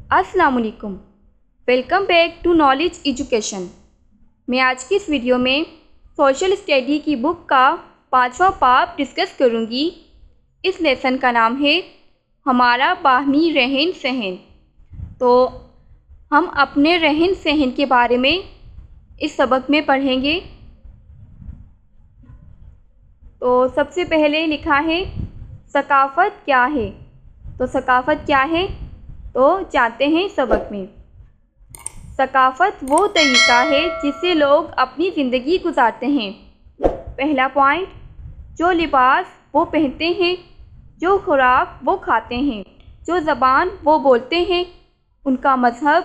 अस्सलाम वालेकुम। Welcome back to knowledge education. मैं आज की इस वीडियो में सोशल स्टडी की बुक का 5वां पार्ट डिस्कस करूंगी। इस लेसन का नाम है हमारा बाहमी रहन सहन। तो हम अपने रहन सहन के बारे में इस सबक में पढ़ेंगे। तो सबसे पहले लिखा है सकाफ़त क्या है। तो सकाफ़त क्या है तो जानते हैं सबक में। सकाफ़त वो तरीक़ा है जिससे लोग अपनी ज़िंदगी गुजारते हैं। पहला पॉइंट, जो लिबास वो पहनते हैं, जो खुराक वो खाते हैं, जो ज़बान वो बोलते हैं, उनका मज़हब,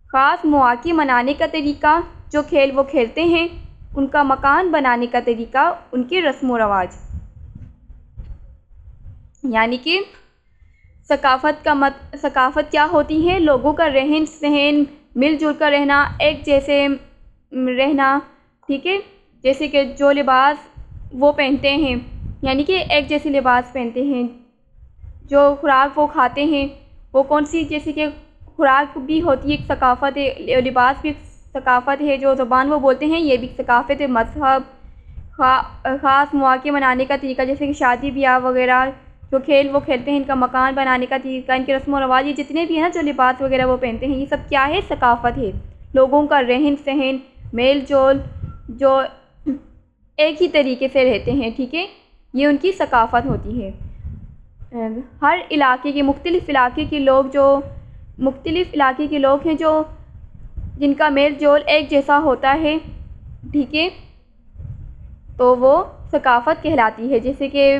ख़ास मौक़े मनाने का तरीक़ा, जो खेल वो खेलते हैं, उनका मकान बनाने का तरीक़ा, उनके रस्म व रवाज। यानी कि सकाफ़त क्या होती है? लोगों का रहन सहन, मिलजुल कर रहना, एक जैसे रहना, ठीक है। जैसे कि जो लिबास वो पहनते हैं, यानी कि एक जैसे लिबास पहनते हैं, जो खुराक वो खाते हैं वो कौन सी, जैसे कि खुराक भी होती है एक सकाफ़त है, लिबास भी सकाफ़त है, जो ज़बान वो बोलते हैं ये भी सकाफ़त है। मज़हब, ख़ास मौक़े मनाने का तरीक़ा, जैसे कि शादी ब्याह वगैरह, जो खेल वो खेलते हैं, इनका मकान बनाने का तरीक़ा, इनके रस्म व रवाज, ये जितने भी हैं ना, जो लिबास वगैरह वो पहनते हैं, ये सब क्या है? सकाफ़त है। लोगों का रहन सहन, मेल जोल, जो एक ही तरीके से रहते हैं, ठीक है, ये उनकी सकाफ़त होती है। हर इलाके के मुख्तलिफ़ इलाके के लोग, जो मुख्तलिफ़ इलाके के लोग हैं, जो जिनका मेल जोल एक जैसा होता है, ठीक है, तो वो सकाफ़त कहलाती है। जैसे कि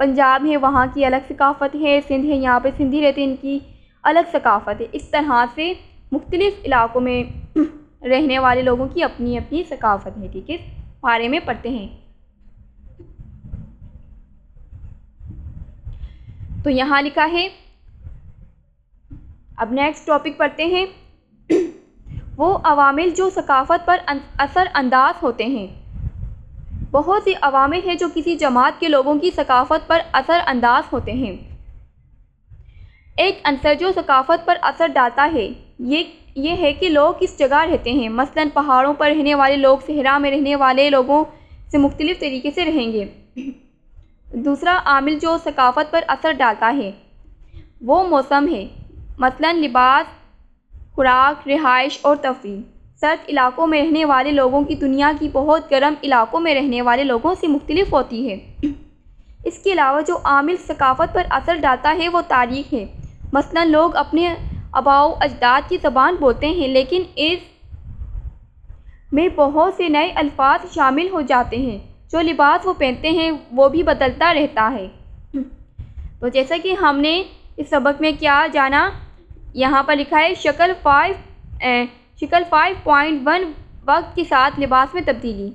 पंजाब है, वहाँ की अलग सकाफ़त है, सिंध है, यहाँ पे सिंधी रहते हैं, इनकी अलग सकाफ़त है। इस तरह से मुख्तलिफ़ इलाक़ों में रहने वाले लोगों की अपनी अपनी सकाफ़त है, ठीक है। बारे में पढ़ते हैं। तो यहाँ लिखा है, अब नेक्स्ट टॉपिक पढ़ते हैं। वो अवामिल जो सकाफ़त पर असर अंदाज होते हैं। बहुत से अवामिल हैं जो किसी जमात के लोगों की सकाफ़त पर असर अंदाज होते हैं। एक अंसर जो सकाफ़त पर असर डालता है ये है कि लोग किस जगह रहते हैं। मसलन पहाड़ों पर रहने वाले लोग सहरा में रहने वाले लोगों से मुख्तलिफ़ तरीके से रहेंगे। दूसरा आमिल जो सकाफ़त पर असर डालता है वो मौसम है। मसलन लिबास, खुराक, रिहाइश और तफरीह। सर्द इलाक़ों में रहने वाले लोगों की दुनिया की बहुत गर्म इलाक़ों में रहने वाले लोगों से मुख्तलिफ़ होती है। इसके अलावा जो आमिल सकाफ़त पर असर डालता है वो तारीख़ है। मसलन लोग अपने आबाओ अजदाद की ज़बान बोलते हैं, लेकिन इस में बहुत से नए अल्फाज शामिल हो जाते हैं। जो लिबास वो पहनते हैं वो भी बदलता रहता है। तो जैसा कि हमने इस सबक में क्या जाना, यहाँ पर लिखा है शक्ल 5.1 वक्त के साथ लिबास में तब्दीली।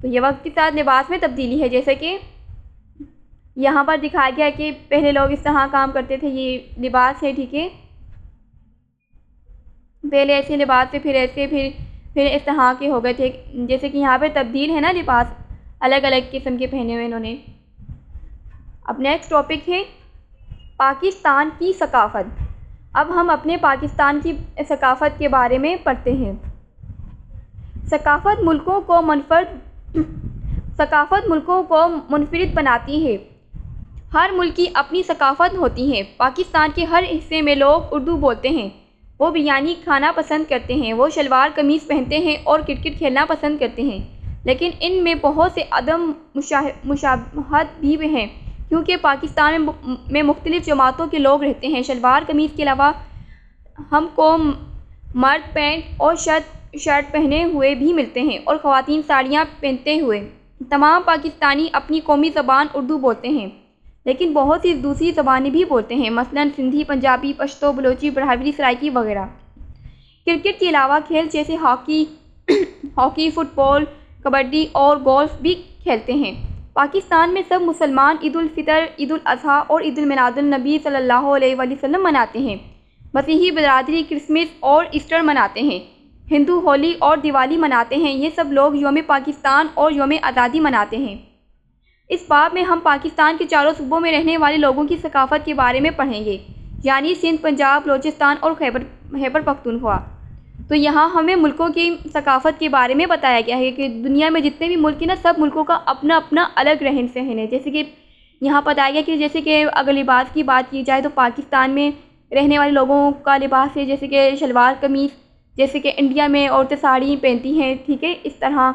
तो ये वक्त के साथ लिबास में तब्दीली है। जैसे कि यहाँ पर दिखाया गया कि पहले लोग इस तरह काम करते थे, ये लिबास है, ठीक है। पहले ऐसे लिबास थे, फिर ऐसे, फिर इस तरह के हो गए थे। जैसे कि यहाँ पे तब्दील है ना, लिबास अलग अलग किस्म के पहने हुए इन्होंने। अब नेक्स्ट टॉपिक है पाकिस्तान की सकाफ़त। अब हम अपने पाकिस्तान की सकाफ़त के बारे में पढ़ते हैं। सकाफ़त मुल्कों को मुनफरिद बनाती है। हर मुल्क की अपनी सकाफ़त होती है। पाकिस्तान के हर हिस्से में लोग उर्दू बोलते हैं। वो बिरयानी खाना पसंद करते हैं, वो शलवार कमीज़ पहनते हैं और क्रिकेट खेलना पसंद करते हैं। लेकिन इनमें बहुत से अदम मुशाबहत भी हैं, क्योंकि पाकिस्तान में मुख्तलिफ़ जमातों के लोग रहते हैं। शलवार कमीज़ के अलावा हमको मर्द पैंट और शर्ट पहने हुए भी मिलते हैं और ख़वातीन साड़ियाँ पहनते हुए। तमाम पाकिस्तानी अपनी कौमी ज़बान उर्दू बोलते हैं, लेकिन बहुत सी दूसरी ज़बानें भी बोलते हैं, मसलन सिंधी, पंजाबी, पश्तो, बलोची, ब्राह्मणी, सराइकी वगैरह। क्रिकेट के अलावा खेल जैसे हॉकी, फुटबॉल, कबड्डी और गोल्फ भी खेलते हैं। पाकिस्तान में सब मुसलमान ईद उल फितर, ईद उल अज़हा और ईद उल मिलादुन नबी सल्लल्लाहु अलैहि वसल्लम मनाते हैं। मसीही बिरादरी क्रिसमस और ईस्टर मनाते हैं। हिंदू होली और दिवाली मनाते हैं। ये सब लोग यौम पाकिस्तान और यौम आज़ादी मनाते हैं। इस बाब में हम पाकिस्तान के चारों सूबों में रहने वाले लोगों की सकाफ़त के बारे में पढ़ेंगे। यानी सिंध, पंजाब, बलूचिस्तान और खैबर पख्तूनख्वा। तो यहाँ हमें मुल्कों की सकाफ़त के बारे में बताया गया है कि दुनिया में जितने भी मुल्क हैं ना, सब मुल्कों का अपना अपना अलग रहन सहन है। जैसे कि यहाँ बताया गया कि जैसे कि अगर लिबास की बात की जाए तो पाकिस्तान में रहने वाले लोगों का लिबास है जैसे कि शलवार कमीज़, जैसे कि इंडिया में औरतें साड़ी पहनती हैं, ठीक है, इस तरह।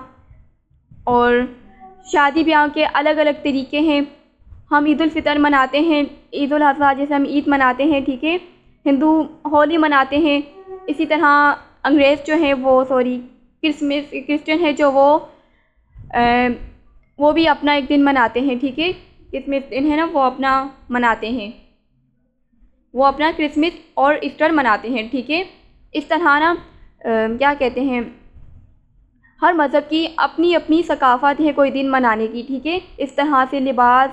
और शादी ब्याह के अलग अलग तरीके हैं। हम ईद उल फ़ितर मनाते हैं, ईद उल अज़हा जैसे हम ईद मनाते हैं, ठीक है। हिंदू होली मनाते हैं। इसी तरह अंग्रेज़ जो हैं क्रिश्चियन है जो वो भी अपना एक दिन मनाते हैं, ठीक है। क्रिसमस दिन है ना, वो अपना मनाते हैं, वो अपना क्रिसमस और ईस्टर मनाते हैं, ठीक है। इस तरह ना क्या कहते हैं, हर मज़हब की अपनी अपनी सकाफ़त है कोई दिन मनाने की, ठीक है। इस तरह से लिबास,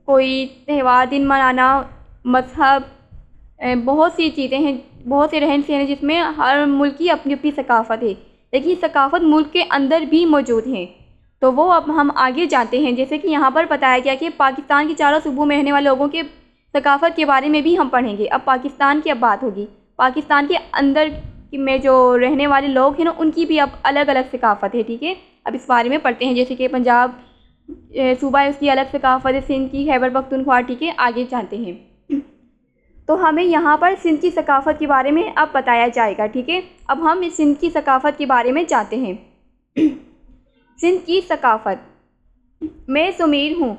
कोई त्यौहार दिन मनाना, मज़हब, बहुत सी चीज़ें हैं, बहुत से रहन सहन हैं जिसमें हर मुल्क की अपनी अपनी सकाफ़त है। लेकिन सकाफ़त मुल्क के अंदर भी मौजूद हैं, तो वो अब हम आगे जानते हैं। जैसे कि यहाँ पर बताया गया कि पाकिस्तान के चारों सूबों में रहने वाले लोगों के सकाफ़त के बारे में भी हम पढ़ेंगे। अब पाकिस्तान की अब बात होगी। पाकिस्तान के अंदर में जो रहने वाले लोग हैं ना, उनकी भी अब अलग अलग सकाफ़त है, ठीक है। अब इस बारे में पढ़ते हैं। जैसे कि पंजाब सूबा है, उसकी अलग सकाफ़त है, सिंध की, खैबर पख्तूनख्वा, ठीक है। आगे जानते हैं। तो हमें यहाँ पर सिंध की सकाफ़त के बारे में अब बताया जाएगा, ठीक है। अब हम इस सिंध की सकाफ़त के बारे में जानते हैं। सिंध की सकाफ़त। मैं सुमीर हूँ,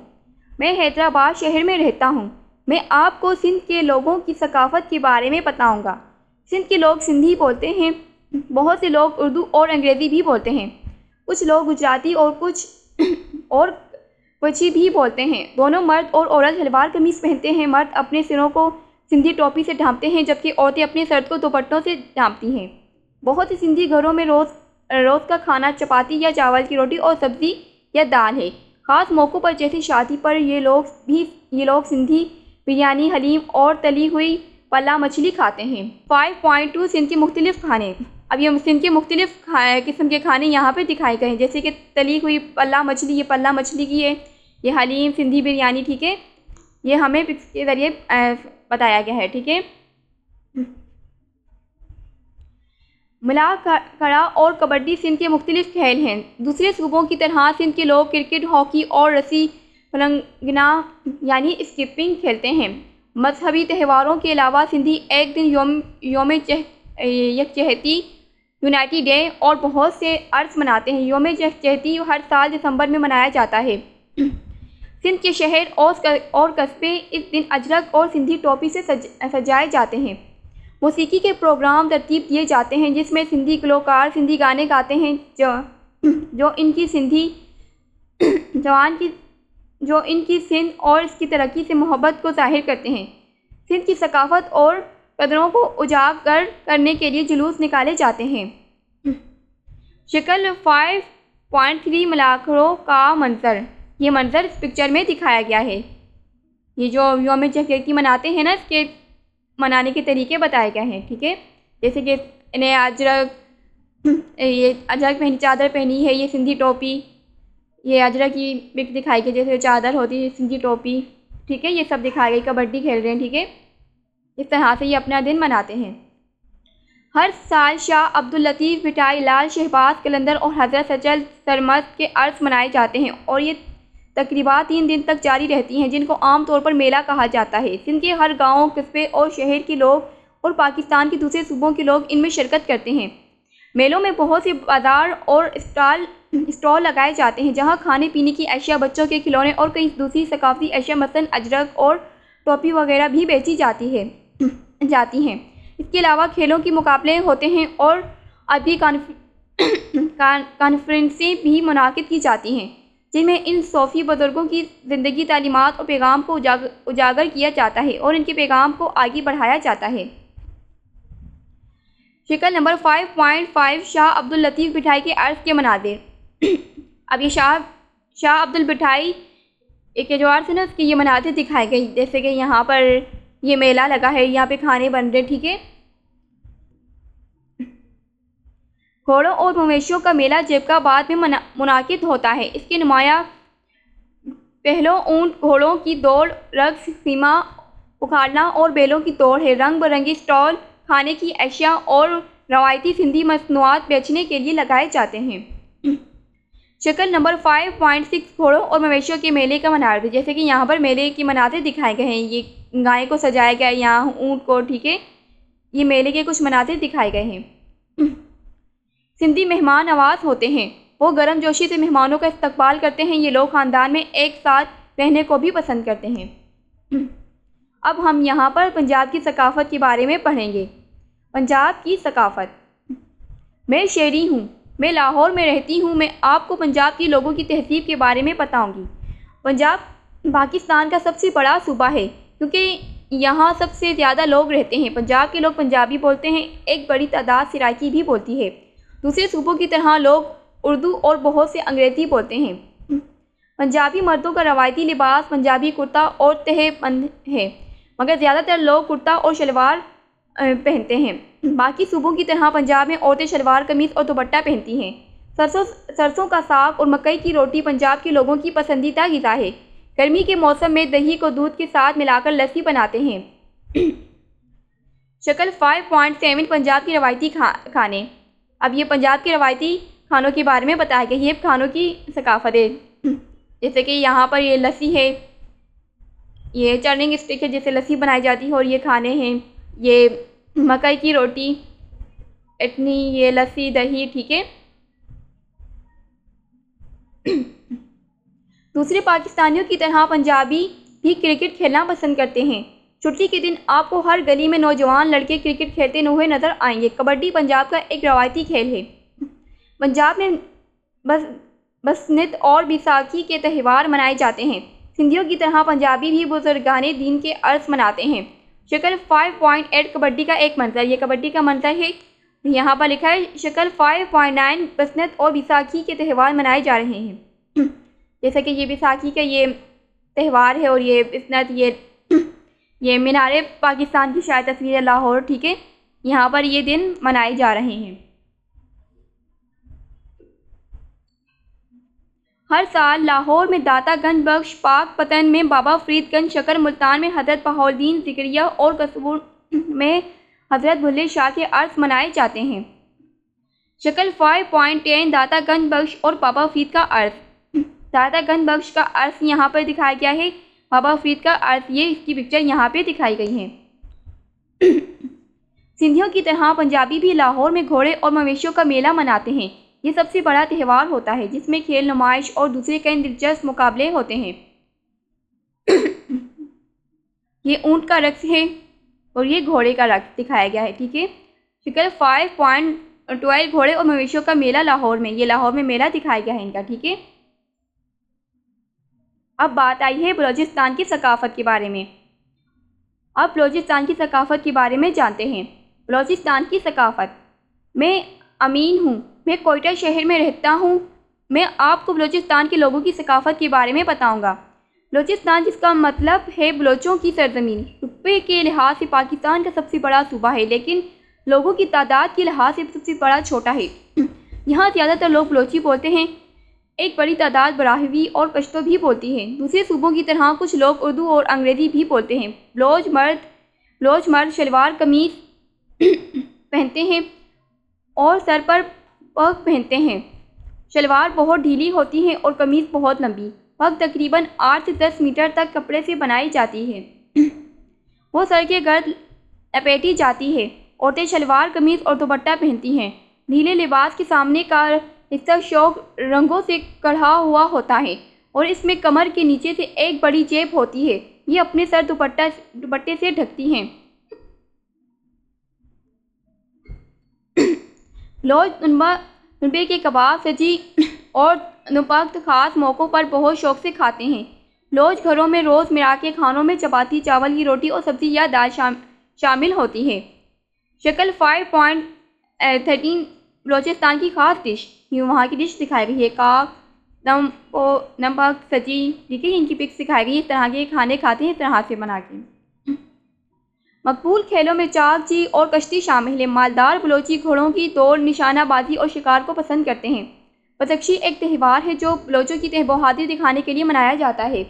मैं हैदराबाद शहर में रहता हूँ। मैं आपको सिंध के लोगों की सकाफ़त के बारे में बताऊँगा। सिंध के लोग सिंधी बोलते हैं। बहुत से लोग उर्दू और अंग्रेज़ी भी बोलते हैं। कुछ लोग गुजराती और कुछ और कच्छी भी बोलते हैं। दोनों मर्द और औरत सलवार कमीज़ पहनते हैं। मर्द अपने सिरों को सिंधी टोपी से ढांपते हैं, जबकि औरतें अपने सर को दुपट्टों से ढांपती हैं। बहुत से सिंधी घरों में रोज़ का खाना चपाती या चावल की रोटी और सब्ज़ी या दाल है। ख़ास मौक़ों पर जैसे शादी पर ये लोग सिंधी बिरयानी, हलीम और तली हुई पल्ला मछली खाते हैं। 5.2 सिंध के मुख्तलिफ़ खाने। अब ये सिंध के मुख्तलिफ़ किस्म के खाने यहाँ पे दिखाए गए हैं। जैसे कि तली हुई पल्ला मछली, ये पल्ला मछली की है, ये हलीम, सिंधी बिरयानी, ठीक है। ये हमें इसके ज़रिए बताया गया है, ठीक है। मिला खड़ा और कबड्डी सिंध के मुख्तलिफ़ खेल हैं। दूसरे सूबों की तरह सिंध के लोग क्रिकेट, हॉकी और रस्सी फलंगना यानी स्किपिंग खेलते हैं। मजहबी त्योहारों के अलावा सिंधी एक दिन योम यकजहती, यूनाइटी डे और बहुत से अर्स मनाते हैं। योम यकजहती हर साल दिसंबर में मनाया जाता है। सिंध के शहर और कस्बे इस दिन अजरक और सिंधी टोपी से सजाए जाते हैं। मौसीकी के प्रोग्राम तरतीब दिए जाते हैं जिसमें सिंधी गलोकार सिंधी गाने गाते हैं जो इनकी सिंध और इसकी तरक्की से मोहब्बत को ज़ाहिर करते हैं। सिंध की सकाफ़त और कदरों को उजागर करने के लिए जुलूस निकाले जाते हैं। शक्ल 5.3 मलाखड़ों का मंजर। ये मंजर इस पिक्चर में दिखाया गया है। ये जो योम यकजहती मनाते हैं ना, इसके मनाने के तरीके बताए गए हैं, ठीक है। जैसे कि इन्हें ये अजरक पहनी, चादर पहनी है, ये सिंधी टोपी, ये अजरक की पिक दिखाई गई, जैसे चादर होती है, सिंधी टोपी, ठीक है। ये सब दिखाई गई। कबड्डी खेल रहे हैं, ठीक है। इस तरह से ये अपना दिन मनाते हैं। हर साल शाह अब्दुल लतीफ़ भिटाई, लाल शहबाज कलंदर और हज़रत सचल सरमद के अर्स मनाए जाते हैं और ये तकरीबा 3 दिन तक जारी रहती हैं, जिनको आम तौर पर मेला कहा जाता है। सिंध के हर गांव, कस्बे और शहर के लोग और पाकिस्तान के दूसरे सूबों के लोग इनमें शिरकत करते हैं। मेलों में बहुत से बाज़ार और स्टॉल लगाए जाते हैं जहां खाने पीने की अशिया, बच्चों के खिलौने और कई दूसरी सकाफ़ती अशिया मसलन अजरक और टोपी वगैरह भी बेची जाती हैं। इसके अलावा खेलों के मुकाबले होते हैं और अदबी कॉन्फ्रेंसें भी मुनाकिद की जाती हैं जिनमें इन सूफ़ी बुज़ुर्गों की ज़िंदगी, तालीमात और पैगाम को उजागर किया जाता है और इनके पैगाम को आगे बढ़ाया जाता है। शिकल नंबर 5.5 शाह अब्दुल लतीफ़ भिटाई के अर्स के मनाज़िर। अब ये शाह अब्दुल भिटाई एक जो अर्स है ना, उसकी ये मनाज़िर दिखाई गई। जैसे कि यहाँ पर ये मेला लगा है, यहाँ पे खाने बन रहे, ठीक है। घोड़ों और मवेशियों का मेला जेबकाबाद में मुनाकिद होता है। इसके नुमाया पहलों ऊँट, घोड़ों की दौड़, रक़्स, सीमा उखाड़ना और बैलों की दौड़ है। रंग बिरंगी स्टॉल खाने की अशिया और रवायती सिंधी मसनूआत बेचने के लिए लगाए जाते हैं। शक्ल नंबर 5.6 घोड़ों और मवेशियों के मेले का मनाज़िर। जैसे कि यहाँ पर मेले की मनाज़िर दिखाए गए हैं। ये गाय को सजाया गया है, यहाँ ऊँट को, ठीक है। ये मेले के कुछ मनाज़िर दिखाए गए हैं। सिंधी मेहमान नवाज होते हैं, वो गर्मजोशी से मेहमानों का इस्तकबाल करते हैं। ये लोग ख़ानदान में एक साथ रहने को भी पसंद करते हैं। अब हम यहाँ पर पंजाब की सकाफ़त के बारे में पढ़ेंगे। पंजाब की सकाफ़त। मैं शेरी हूँ, मैं लाहौर में रहती हूँ। मैं आपको पंजाब के लोगों की तहज़ीब के बारे में बताऊँगी। पंजाब पाकिस्तान का सबसे बड़ा सूबा है क्योंकि यहाँ सबसे ज़्यादा लोग रहते हैं। पंजाब के लोग पंजाबी बोलते हैं, एक बड़ी तादाद सराइकी भी बोलती है। दूसरे सूबों की तरह लोग उर्दू और बहुत से अंग्रेज़ी बोलते हैं। पंजाबी मर्दों का रवायती लिबास पंजाबी कुर्ता और तहबंद है, मगर ज़्यादातर लोग कुर्ता और शलवार पहनते हैं। बाकी सूबों की तरह पंजाब में औरतें शलवार कमीज़ और दुपट्टा पहनती हैं। सरसों का साग और मकई की रोटी पंजाब के लोगों की पसंदीदा ग़िज़ा है। गर्मी के मौसम में दही को दूध के साथ मिलाकर लस्सी बनाते हैं। शक्ल 5.7 पंजाब की रवायती खाने। अब ये पंजाब के रवायती खानों के बारे में बताया गया। ये खानों की सकाफ़त है। जैसे कि यहाँ पर ये लस्सी है, ये चर्निंग स्टिक है जिससे लस्सी बनाई जाती है, और ये खाने हैं, ये मकई की रोटी, इतनी, ये लस्सी, दही, ठीक है। दूसरे पाकिस्तानियों की तरह पंजाबी भी क्रिकेट खेलना पसंद करते हैं। छुट्टी के दिन आपको हर गली में नौजवान लड़के क्रिकेट खेलते हुए नज़र आएंगे। कबड्डी पंजाब का एक रवायती खेल है। पंजाब में बसंत और बैसाखी के त्यौहार मनाए जाते हैं। सिंधियों की तरह पंजाबी भी बुजुर्गाने दीन के अर्स मनाते हैं। शक्ल 5.8 कबड्डी का एक मंजर। ये कबड्डी का मंजर है, यहाँ पर लिखा है। शक्ल 5.9 बसंत और बैसाखी के त्यौहार मनाए जा रहे हैं। जैसे कि ये बैसाखी का ये त्यौहार है, और ये बसंत, ये मीनारे पाकिस्तान की शायद तस्वीर है, लाहौर, ठीक है। यहाँ पर ये दिन मनाए जा रहे हैं। हर साल लाहौर में दातागंज बख्श, पाकपतन में बाबा फरीदगंज, शक्कर मुल्तान में हज़रत बहाउद्दीन ज़िक्रिया और कसूर में हज़रत बुल्ले शाह के अर्स मनाए जाते हैं। शक्ल 5.10 दातागंज बख्श और बाबा फरीद का अर्स। दातागंज बख्श का अर्स यहाँ पर दिखाया गया है। बाबा फरीद का अर्स, ये इसकी पिक्चर यहाँ पे दिखाई गई है। सिंधियों की तरह पंजाबी भी लाहौर में घोड़े और मवेशियों का मेला मनाते हैं। ये सबसे बड़ा त्यौहार होता है जिसमें खेल, नुमाइश और दूसरे कई दिलचस्प मुकाबले होते हैं। ये ऊँट का रक्स है और ये घोड़े का रक्स दिखाया गया है, ठीक है। शक्ल 5.12 घोड़े और मवेशियों का मेला लाहौर में। ये लाहौर में मेला दिखाया गया है इनका, ठीक है। अब बात आई है बलूचिस्तान की सकाफ़त के बारे में। अब बलूचिस्तान की सकाफ़त के बारे में जानते हैं। बलूचिस्तान की सकाफ़त। मैं अमीन हूँ, मैं कोयटा शहर में रहता हूँ। मैं आपको बलूचिस्तान के लोगों की सकाफ़त के बारे में बताऊँगा। बलूचिस्तान, जिसका मतलब है बलोचों की सरजमीन, रुपये के लिहाज से पाकिस्तान का सबसे बड़ा सूबा है, लेकिन लोगों की तादाद के लिहाज से सबसे बड़ा छोटा है। यहाँ ज़्यादातर लोग बलोची बोलते हैं। एक बड़ी तादाद बराहवी और पश्तो भी बोलती है। दूसरे सूबों की तरह कुछ लोग उर्दू और अंग्रेज़ी भी बोलते हैं। बलोच मर्द शलवार कमीज़ पहनते हैं और सर पर पग पहनते हैं। शलवार बहुत ढीली होती है और कमीज़ बहुत लंबी। पग तकरीबन 8 से 10 मीटर तक कपड़े से बनाई जाती है। वो सर के गर्द लपेटी जाती है। औरतें शलवार कमीज़ और दुपट्टा पहनती हैं। ढीले लिबास के सामने का हिस्सा शौक रंगों से कढ़ा हुआ होता है और इसमें कमर के नीचे से एक बड़ी जेब होती है। ये अपने सर दुपट्टे से ढकती हैं। लोग नुबे के कबाब, सजी और नुपख्त ख़ास मौक़ों पर बहुत शौक़ से खाते हैं। लोग घरों में रोज़मर्रा के खानों में चपाती, चावल की रोटी और सब्ज़ी या दाल शामिल होती है। शक्ल 5.13 बलूचिस्तान की ख़ास डिश। ये वहाँ की डिश दिखाई गई है। काक, नमक, सजी, ठीक है, इनकी पिक्स दिखाई गई। इस तरह के खाने खाते हैं, इस तरह से बना के। मकबूल खेलों में चाकची और कश्ती शामिल है। मालदार बलोची घोड़ों की दौड़, निशानाबाजी और शिकार को पसंद करते हैं। बदख्शी एक त्यौहार है जो बलोचों की बहादुरी दिखाने के लिए मनाया जाता है।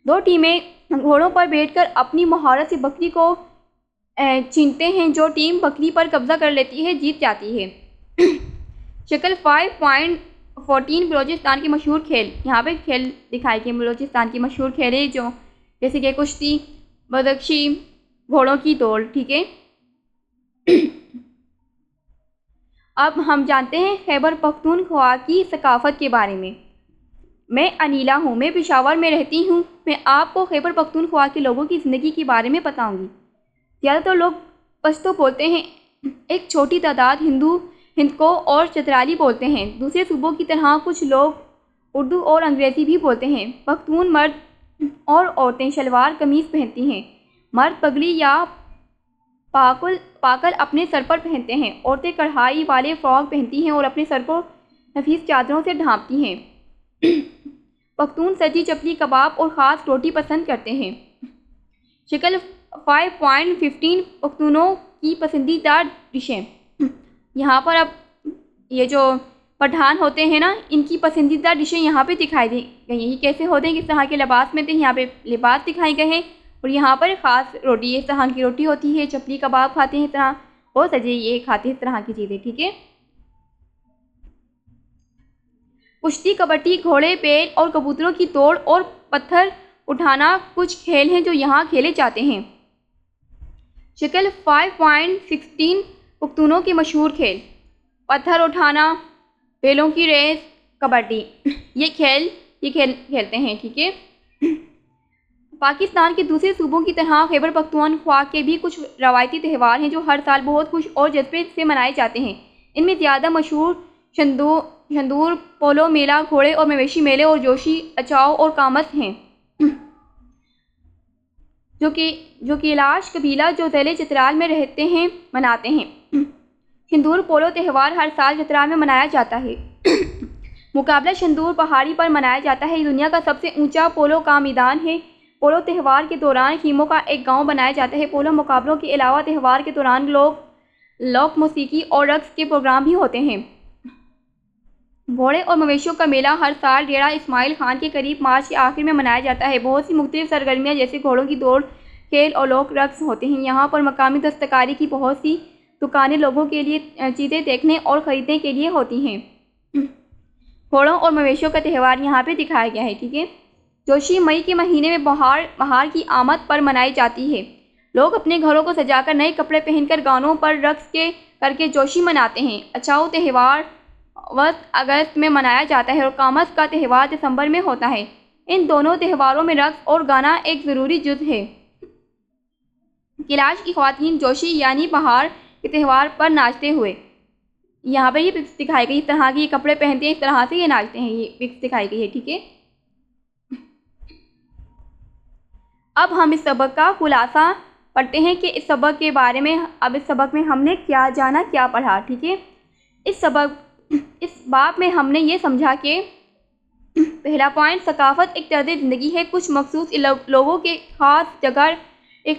दो टीमें घोड़ों पर बैठकर अपनी महारत से बकरी को छीनते हैं। जो टीम बकरी पर कब्जा कर लेती है जीत जाती है। शक्ल 5.14 बलूचिस्तान के मशहूर खेल। यहाँ पे खेल दिखाए गए बलूचिस्तान की मशहूर खेल है, जो जैसे कि कुश्ती, बदख्शी, घोड़ों की दौड़। ठीक है, अब हम जानते हैं खैबर पख्तूनख्वा की सकाफ़त के बारे में। मैं अनीला हूँ, मैं पेशावर में रहती हूँ। मैं आपको खैबर पख्तूनख्वा के लोगों की ज़िंदगी के बारे में बताऊँगी। ज़्यादातर लोग पश्तो बोलते हैं, एक छोटी तादाद हिंदको और चतराली बोलते हैं। दूसरे सूबों की तरह कुछ लोग उर्दू और अंग्रेज़ी भी बोलते हैं। पख्तून मर्द और औरतें शलवार कमीज़ पहनती हैं। मर्द पगड़ी या पाकल अपने सर पर पहनते हैं। औरतें कढ़ाई वाले फ्रॉक पहनती हैं और अपने सर को नफीस चादरों से ढांपती हैं। पख्तून सजी चपली, कबाब और ख़ास रोटी पसंद करते हैं। शक्ल 5.15 पख्तूनों की पसंदीदा डिशें। यहाँ पर अब ये जो पठान होते हैं ना, इनकी पसंदीदा डिशें यहाँ पे दिखाई दी गई हैं। ये कैसे होते हैं, किस तरह के लिबास में थे, यहाँ पे लिबास दिखाए गए हैं। और यहाँ पर ख़ास रोटी, इस तरह की रोटी होती है। चपली कबाब खाते हैं इस तरह, और सजे ये खाते हैं इस तरह की चीज़ें। ठीक है, कुश्ती, कबड्डी, घोड़े, बैल और कबूतरों की दौड़ और पत्थर उठाना कुछ खेल हैं जो यहाँ खेले जाते हैं। शक्ल 5.16 पख्तूनों के मशहूर खेल। पत्थर उठाना, बैलों की रेस, कबड्डी, ये खेलते हैं। ठीक है, पाकिस्तान के दूसरे सूबों की तरह खैबर पख्तूनख्वा के भी कुछ रवायती त्यौहार हैं जो हर साल बहुत खुश और जज्बे से मनाए जाते हैं। इनमें ज़्यादा मशहूर शंदूर, पोलो मेला, घोड़े और मवेशी मेले और जोशी, अचाओ और कामस हैं, जो कि इलाश कबीला जो ज़िले चित्राल में रहते हैं मनाते हैं। शंदूर पोलो त्यौहार हर साल चित्राल में मनाया जाता है। मुकाबला शंदूर पहाड़ी पर मनाया जाता है। दुनिया का सबसे ऊंचा पोलो का मैदान है। पोलो त्यौहार के दौरान खीमों का एक गांव बनाया जाता है। पोलो मुकाबलों के अलावा त्यौहार के दौरान लोक मौसीकी और रक्स के प्रोग्राम भी होते हैं। घोड़े और मवेशियों का मेला हर साल डेरा इस्माइल खान के करीब मार्च के आखिर में मनाया जाता है। बहुत सी मुख्तलिफ सरगर्मियाँ जैसे घोड़ों की दौड़, खेल और लोक रक्स होते हैं। यहाँ पर मकामी दस्तकारी की बहुत सी दुकानें लोगों के लिए चीज़ें देखने और ख़रीदने के लिए होती हैं। घोड़ों और मवेशियों का त्यौहार यहाँ पे दिखाया गया है। ठीक है, जोशी मई के महीने में बहार की आमद पर मनाई जाती है। लोग अपने घरों को सजाकर नए कपड़े पहनकर गानों पर रक्स करके जोशी मनाते हैं। अचाओ त्यौहार अगस्त में मनाया जाता है और कामस का त्यौहार दिसंबर में होता है। इन दोनों त्यौहारों में रक्स और गाना एक ज़रूरी जुज़ है। किलाश की ख़वातीन जोशी यानी बहार के त्यौहार पर नाचते हुए, यहाँ पर ये पिक्स दिखाई गई, इस तरह के कपड़े पहनते हैं, इस तरह से ये नाचते हैं, ये पिक्स दिखाई गई है। ठीक है, अब हम इस सबक का खुलासा पढ़ते हैं कि इस सबक के बारे में, अब इस सबक में हमने क्या जाना, क्या पढ़ा। ठीक है, इस बाब में हमने ये समझा कि पहला पॉइंट, सकाफ़त एक तर्ज़ ज़िंदगी है। कुछ मखसूस लोगों के एक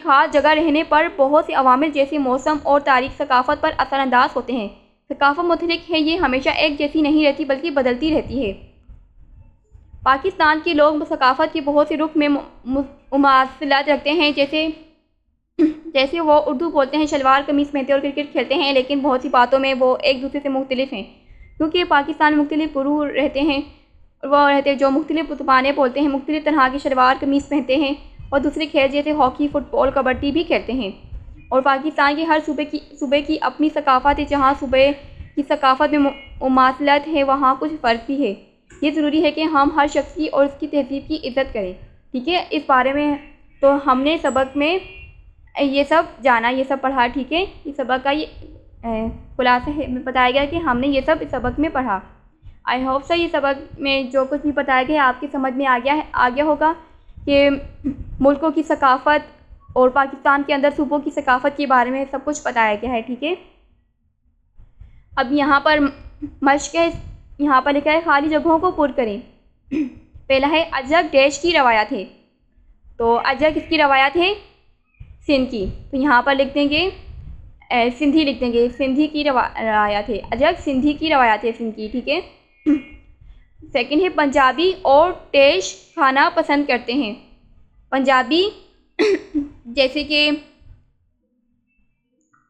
ख़ास जगह रहने पर बहुत से अवामिल जैसे मौसम और तारीख़ सकाफ़त पर असरअंदाज होते हैं। सकाफ़त मुख्तलिफ है, ये हमेशा एक जैसी नहीं रहती बल्कि बदलती रहती है। पाकिस्तान के लोग सकाफ़त के बहुत से रुख में मुमासलत रखते हैं, जैसे वो उर्दू बोलते हैं, शलवार कमीज़ पहनते हैं और क्रिकेट खेलते हैं, लेकिन बहुत सी बातों में वो एक दूसरे से मुख्तलिफ हैं। क्योंकि पाकिस्तान में मुख्तलिफ गुरू रहते हैं जो मुख्तलिफ ज़ुबानें बोलते हैं, मुख्तलिफ तरह की शलवार कमीज़ पहनते हैं और दूसरे खेल जैसे हॉकी, फुटबॉल, कबड्डी भी खेलते हैं। और पाकिस्तान के हर सूबे की अपनी सकाफ़त है। जहाँ सूबे की सकाफ़त में मुमासलत है, वहाँ कुछ फ़र्क भी है। ये ज़रूरी है कि हम हर शख्स की और उसकी तहज़ीब की इज़्ज़त करें। ठीक है, इस बारे में तो हमने सबक में ये सब जाना, ये सब पढ़ा। ठीक है, इस सबक का ये खुलासा है, बताया गया कि हमने ये सब इस सबक में पढ़ा। आई होप सो ये सबक में जो कुछ भी बताया गया आपकी समझ में आ गया होगा कि मुल्कों की सकाफ़त और पाकिस्तान के अंदर सूबों की सकाफ़त के बारे में सब कुछ बताया गया है। ठीक है, अब यहाँ पर मश्क है, यहाँ पर लिखा है खाली जगहों को पुर करें। पहला है अजग डैश की रवायत है। तो अजग किसकी रवायत है? सिंध की। तो यहाँ पर लिख देंगे सिंधी, लिख देंगे सिंधी की रवायत है। अजग सिंधी की रवायत है, सिंध की। ठीक है, सेकंड है पंजाबी और टेश खाना पसंद करते हैं। पंजाबी जैसे कि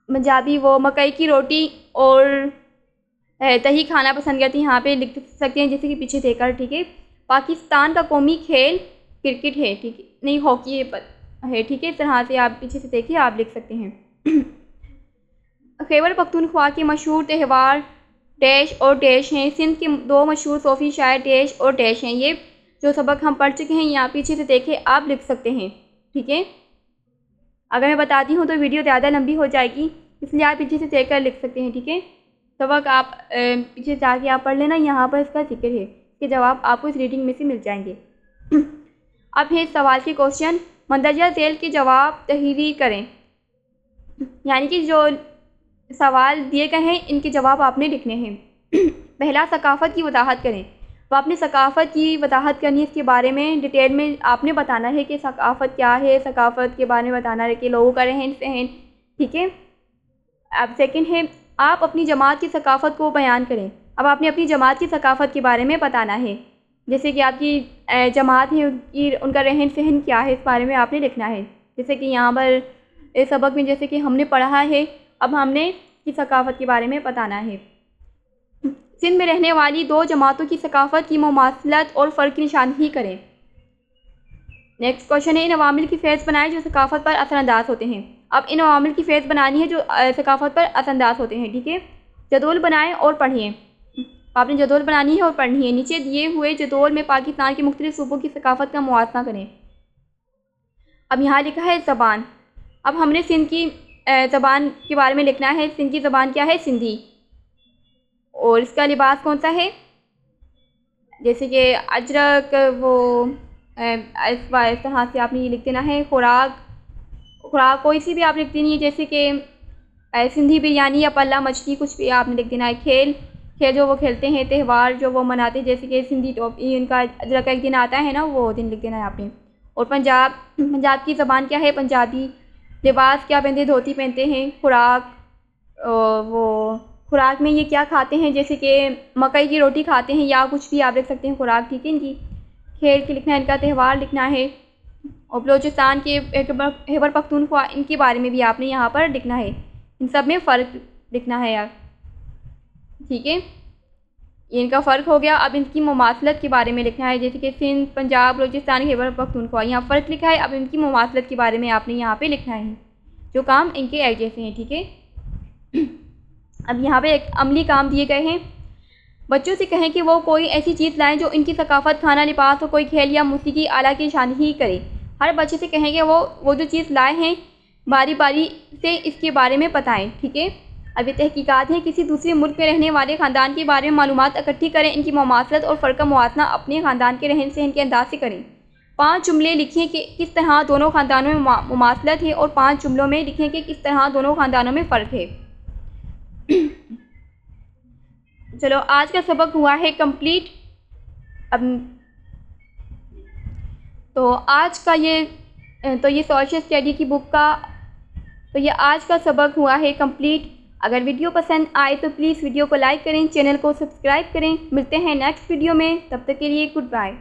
पंजाबी वो मकई की रोटी और दही खाना पसंद करती हैं, यहाँ पे लिख सकते हैं जैसे कि पीछे देखकर, ठीक है। पाकिस्तान का कौमी खेल क्रिकेट है, ठीक है, नहीं हॉकी है, ठीक है। इस तरह से आप पीछे से देखिए आप लिख सकते हैं। खैबर पख्तूनख्वा के मशहूर त्यौहार डैश और डैश हैं। सिंध के 2 मशहूर सूफी शायर डैश और डैश हैं। ये जो सबक हम पढ़ चुके हैं यहाँ पीछे से देखे आप लिख सकते हैं, ठीक है। अगर मैं बताती हूँ तो वीडियो ज़्यादा लंबी हो जाएगी, इसलिए आप पीछे से देख कर लिख सकते हैं, ठीक है। सबक आप पीछे जाके आप पढ़ लेना, यहाँ पर इसका जिक्र है, इसके जवाब आपको इस रीडिंग में से मिल जाएंगे। अब है सवाल के क्वेश्चन, मंदरजा झेल के जवाब तहरीर करें। यानी कि जो सवाल दिए गए हैं इनके जवाब आपने लिखने हैं। पहला, सकाफ़त की वजाहत करें। तो आपने सकाफ़त की वजाहत करनी है, इसके बारे में डिटेल में आपने बताना है कि सकाफ़त क्या है, सकाफ़त के बारे में बताना है कि लोगों का रहन सहन, ठीक है। अब सेकंड है, आप अपनी जमात की सकाफ़त को बयान करें। अब आपने अपनी जमात की सकाफ़त के बारे में बताना है, जैसे कि आपकी जमात है उनका रहन सहन क्या है, इस बारे में आपने लिखना है। जैसे कि यहाँ पर इस सबक में जैसे कि हमने पढ़ा है, अब हमने की सकाफ़त के बारे में बताना है। सिंध में रहने वाली 2 जमातों की सकाफ़त की मुमासलत और फ़र्क की निशानदही करें। नेक्स्ट क्वेश्चन है, इन अवामिल की फ़हरिस्त बनाएं जो सकाफ़त पर असरअंदाज होते हैं। अब इन अवामिल की फ़हरिस्त बनानी है जो सकाफ़त पर असरअंदाज होते हैं, ठीक है। जदौल बनाएं और पढ़िए। आपने जदौल बनानी है और पढ़नी है। नीचे दिए हुए जदौल में पाकिस्तान के मुख्तलिफ सूबों की सकाफ़त का मुआवजा करें। अब यहाँ लिखा है ज़बान। अब हमने सिंध की ज़बान के बारे में लिखना है। सिंध की ज़बान क्या है? सिंधी। और इसका लिबास कौन सा है? जैसे कि अजरक, वो इस तरह से आपने ये लिख देना है। खुराक कोई सी भी आप लिख देनी है, जैसे कि सिंधी बिरयानी या पल्ला मछली, कुछ भी आपने लिख देना है। खेल जो वो खेलते हैं, त्यौहार जो वो मनाते हैं, जैसे कि सिंधी टॉपी, इनका अजरक का एक दिन आता है ना, वो दिन लिख देना है आपने। और पंजाब की ज़बान क्या है? पंजाबी। लिबास क्या पहनते हैं? धोती पहनते हैं। खुराक, वो खुराक में ये क्या खाते हैं, जैसे कि मकई की रोटी खाते हैं या कुछ भी आप लिख सकते हैं खुराक, ठीक है। इनकी खेल के लिखना है, इनका त्यौहार लिखना है। और बलूचिस्तान के खैबर पख्तूनख्वा, इनके बारे में भी आपने यहाँ पर लिखना है। इन सब में फ़र्क लिखना है यार, ठीक है। ये इनका फ़र्क हो गया। अब इनकी मुमासलत के बारे में लिखना है, जैसे कि सिंध, पंजाब, बलूचिस्तान, खैबर पख्तूनख्वा, यहाँ फ़र्क लिखा है। अब इनकी मुमासलत के बारे में आपने यहाँ पे लिखना है, जो काम इनके एक जैसे हैं, ठीक है। अब यहाँ पे एक अमली काम दिए गए हैं। बच्चों से कहें कि वो कोई ऐसी चीज़ लाएं जो इनकी सकाफ़त, खाना, लिबास और कोई खेल या मौसीकी आला की निशानदही करे। हर बच्चे से कहें कि वो जो चीज़ लाए हैं बारी बारी से इसके बारे में बताएं, ठीक है। अब ये तहकीकात है, किसी दूसरे मुल्क में रहने वाले ख़ानदान के बारे में मालूमात इकट्ठी करें। इनकी मुमासलत और फ़र्क का मुवाज़ना अपने ख़ानदान के रहन सहन के अंदाज से करें। 5 जुमले लिखें कि किस तरह दोनों ख़ानदानों में मुमासलत है, और 5 जुमलों में लिखें कि किस तरह दोनों ख़ानदानों में फ़र्क है। चलो, आज का सबक हुआ है कंप्लीट। अब तो आज का ये सोशल स्टडी की बुक का तो ये आज का सबक हुआ है कंप्लीट। अगर वीडियो पसंद आए तो प्लीज़ वीडियो को लाइक करें, चैनल को सब्सक्राइब करें। मिलते हैं नेक्स्ट वीडियो में, तब तक के लिए गुड बाय।